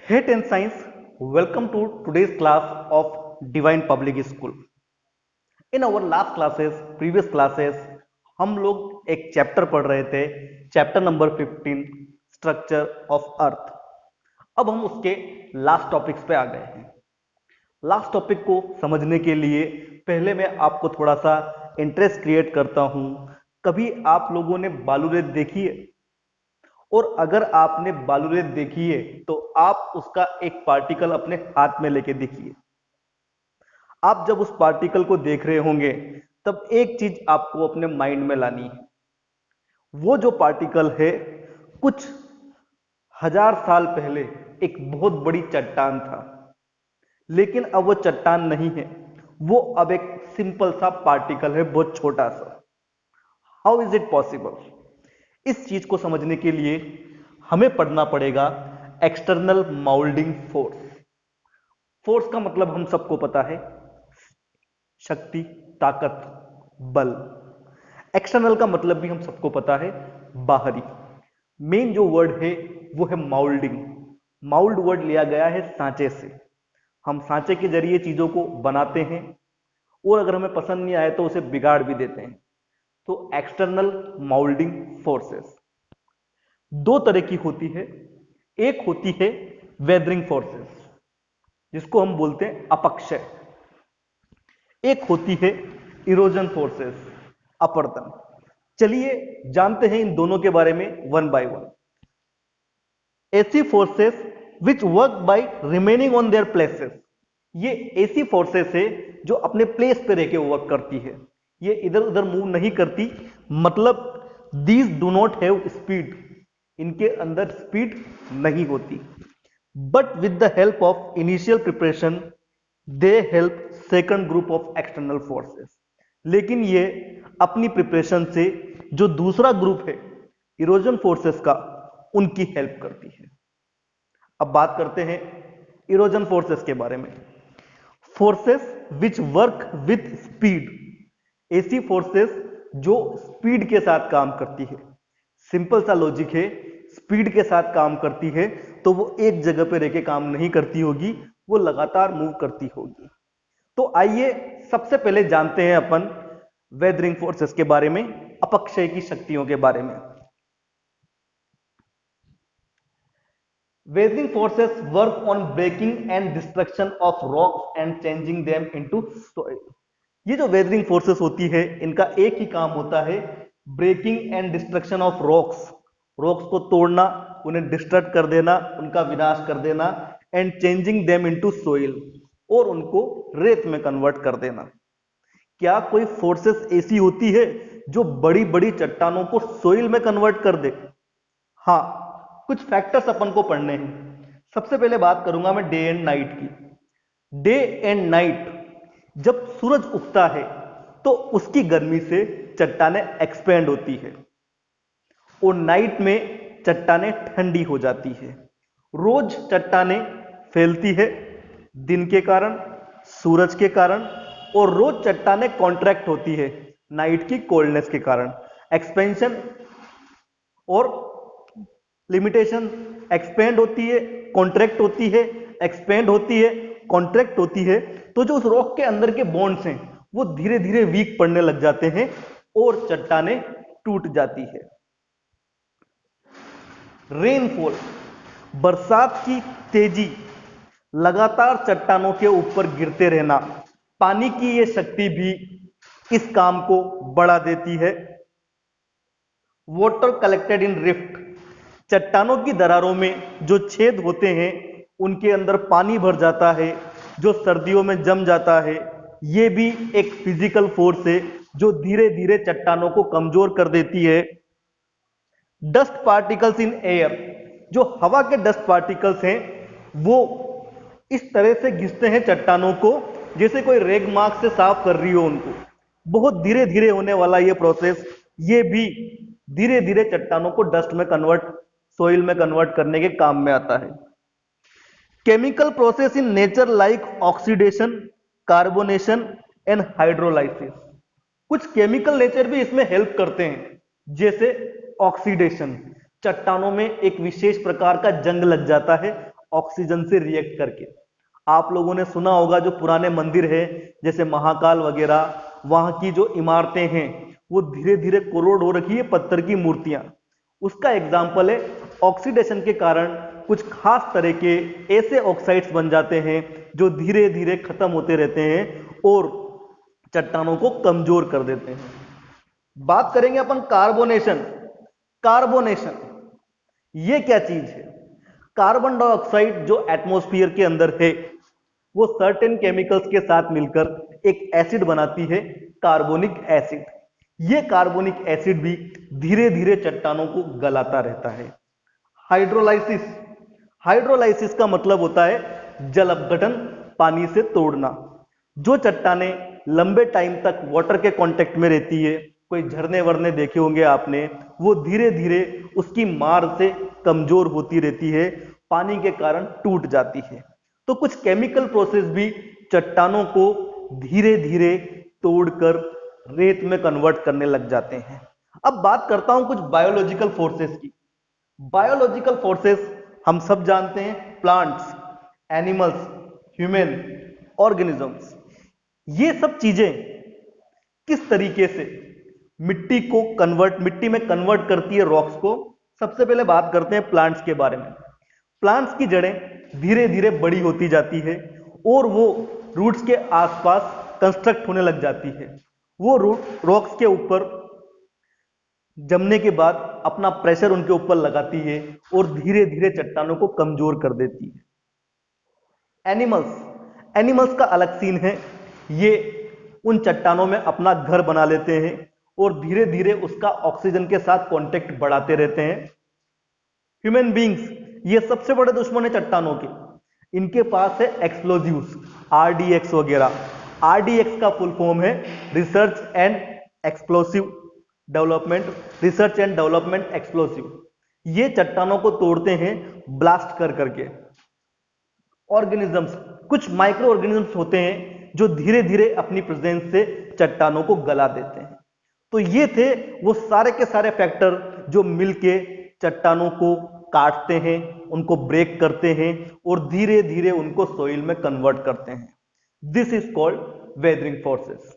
Hate and Science, welcome to today's class of Divine Public School. In our last classes, previous classes, हम लोग एक chapter पढ़ रहे थे, chapter number 15, structure of earth. अब हम उसके लास्ट टॉपिक्स पे आ गए हैं। लास्ट टॉपिक को समझने के लिए पहले मैं आपको थोड़ा सा इंटरेस्ट क्रिएट करता हूं। कभी आप लोगों ने बालू रेत देखी है? और अगर आपने बालू रेत देखी है तो आप उसका एक पार्टिकल अपने हाथ में लेके देखिए। आप जब उस पार्टिकल को देख रहे होंगे तब एक चीज आपको अपने माइंड में लानी है। वो जो पार्टिकल है कुछ हजार साल पहले एक बहुत बड़ी चट्टान था, लेकिन अब वो चट्टान नहीं है, वो अब एक सिंपल सा पार्टिकल है, बहुत छोटा सा। How is it possible? इस चीज को समझने के लिए हमें पढ़ना पड़ेगा एक्सटर्नल माउल्डिंग फोर्स। फोर्स का मतलब हम सबको पता है, शक्ति, ताकत, बल। एक्सटर्नल का मतलब भी हम सबको पता है, बाहरी। मेन जो वर्ड है वो है माउल्डिंग। माउल्ड वर्ड लिया गया है सांचे से। हम सांचे के जरिए चीजों को बनाते हैं और अगर हमें पसंद नहीं आए तो उसे बिगाड़ भी देते हैं। तो एक्सटर्नल माउल्डिंग फोर्सेस दो तरह की होती है। एक होती है वेदरिंग फोर्सेस, जिसको हम बोलते हैं अपक्षय। एक होती है इरोजन फोर्सेस, अपरदन। चलिए जानते हैं इन दोनों के बारे में वन बाय वन। ऐसी forces which work by remaining on their places. ये ऐसी फोर्सेस है जो अपने प्लेस पे रह के वर्क करती है, ये इधर उधर मूव नहीं करती। मतलब these do not have speed, इनके अंदर स्पीड नहीं होती। But with the help of initial preparation they help second group of external forces. लेकिन ये अपनी प्रिपरेशन से जो दूसरा ग्रुप है इरोजन फोर्सेस का, उनकी हेल्प करती है। अब बात करते हैं इरोजन फोर्सेस के बारे में। Forces which work with speed, ऐसी फोर्सेस जो स्पीड के साथ काम करती है। सिंपल सा लॉजिक है, स्पीड के साथ काम करती है तो वो एक जगह पे रह के काम नहीं करती होगी, वो लगातार मूव करती होगी। तो आइए सबसे पहले जानते हैं अपन वेदरिंग फोर्सेस के बारे में, अपक्षय की शक्तियों के बारे में। Weathering forces work on breaking and destruction of rocks and changing them into soil. ये जो वेदरिंग फोर्सेस होती है इनका एक ही काम होता है, breaking and destruction of rocks. Rocks को तोड़ना, उन्हें डिस्ट्रक्ट कर देना, उनका विनाश कर देना। And changing them into soil, और उनको रेत में कन्वर्ट कर देना। क्या कोई फोर्सेस ऐसी होती है जो बड़ी बड़ी चट्टानों को सोइल में कन्वर्ट कर दे? हाँ, कुछ फैक्टर्स अपन को पढ़ने हैं। सबसे पहले बात करूंगा मैं डे एंड नाइट की। डे एंड नाइट, जब सूरज उगता है तो उसकी गर्मी से चट्टानें एक्सपेंड होती है और नाइट में चट्टानें ठंडी हो जाती है। रोज चट्टानें फैलती है दिन के कारण, सूरज के कारण, और रोज चट्टानें कॉन्ट्रैक्ट होती है नाइट की कोल्डनेस के कारण। एक्सपेंशन और लिमिटेशन, एक्सपेंड होती है, कॉन्ट्रैक्ट होती है, एक्सपेंड होती है, कॉन्ट्रैक्ट होती है। तो जो उस रॉक के अंदर के बॉन्ड्स हैं वो धीरे धीरे वीक पड़ने लग जाते हैं और चट्टानें टूट जाती है। रेनफॉल, बरसात की तेजी, लगातार चट्टानों के ऊपर गिरते रहना, पानी की ये शक्ति भी इस काम को बढ़ा देती है। वाटर कलेक्टेड इन रिफ्ट, चट्टानों की दरारों में जो छेद होते हैं उनके अंदर पानी भर जाता है जो सर्दियों में जम जाता है। ये भी एक फिजिकल फोर्स है जो धीरे धीरे चट्टानों को कमजोर कर देती है। डस्ट पार्टिकल्स इन एयर, जो हवा के डस्ट पार्टिकल्स हैं वो इस तरह से घिसते हैं चट्टानों को जैसे कोई रेग मार्क से साफ कर रही हो उनको। बहुत धीरे धीरे होने वाला ये प्रोसेस, ये भी धीरे धीरे चट्टानों को डस्ट में कन्वर्ट, सोइल में कन्वर्ट करने के काम में आता है। Chemical process in nature like oxidation, carbonation and hydrolysis. कुछ केमिकल नेचर भी इसमें हेल्प करते हैं, जैसे ऑक्सीडेशन। चट्टानों में एक विशेष प्रकार का जंग लग जाता है ऑक्सीजन से रिएक्ट करके। आप लोगों ने सुना होगा जो पुराने मंदिर है जैसे महाकाल वगैरह, वहां की जो इमारतें हैं वो धीरे धीरे कोरोड हो रखी है, पत्थर की मूर्तियां। उसका एग्जाम्पल है ऑक्सीडेशन के कारण कुछ खास तरह के ऐसे ऑक्साइड्स बन जाते हैं जो धीरे धीरे खत्म होते रहते हैं और चट्टानों को कमजोर कर देते हैं। बात करेंगे अपन कार्बोनेशन। कार्बोनेशन ये क्या चीज है? कार्बन डाइऑक्साइड जो एटमॉस्फेयर के अंदर है वो सर्टेन केमिकल्स के साथ मिलकर एक एसिड बनाती है, कार्बोनिक एसिड। ये कार्बोनिक एसिड भी धीरे धीरे चट्टानों को गलाता रहता है। हाइड्रोलाइसिस। हाइड्रोलाइसिस का मतलब होता है जल अपघटन, पानी से तोड़ना। जो चट्टाने लंबे टाइम तक वाटर के कांटेक्ट में रहती है, कोई झरने वरने देखे होंगे आपने, वो धीरे धीरे उसकी मार से कमजोर होती रहती है, पानी के कारण टूट जाती है। तो कुछ केमिकल प्रोसेस भी चट्टानों को धीरे धीरे तोड़कर रेत में कन्वर्ट करने लग जाते हैं। अब बात करता हूं कुछ बायोलॉजिकल फोर्सेस की। बायोलॉजिकल फोर्सेस हम सब जानते हैं, प्लांट्स, एनिमल्स, ह्यूमन ऑर्गेनिजम्स। ये सब चीजें किस तरीके से मिट्टी में कन्वर्ट करती है रॉक्स को। सबसे पहले बात करते हैं प्लांट्स के बारे में। प्लांट्स की जड़ें धीरे धीरे बड़ी होती जाती है और वो रूट्स के आसपास कंस्ट्रक्ट होने लग जाती है। वो रूट रॉक्स के ऊपर जमने के बाद अपना प्रेशर उनके ऊपर लगाती है और धीरे धीरे चट्टानों को कमजोर कर देती है। एनिमल्स का अलग सीन है। ये उन चट्टानों में अपना घर बना लेते हैं और धीरे धीरे उसका ऑक्सीजन के साथ कांटेक्ट बढ़ाते रहते हैं। ह्यूमन बींग्स, ये सबसे बड़े दुश्मन है चट्टानों के। इनके पास है एक्सप्लोजिव्स, आरडीएक्स वगैरह। आरडीएक्स का फुल फॉर्म है research and explosive development, research and development explosive. ये चट्टानों को तोड़ते हैं ब्लास्ट कर करके। ऑर्गेनिजम्स, कुछ माइक्रो ऑर्गेनिजम्स होते हैं जो धीरे धीरे अपनी प्रेजेंस से चट्टानों को गला देते हैं। तो ये थे वो सारे के सारे फैक्टर जो मिलके चट्टानों को काटते हैं, उनको ब्रेक करते हैं और धीरे धीरे उनको सोइल में कन्वर्ट करते हैं। This is called weathering forces.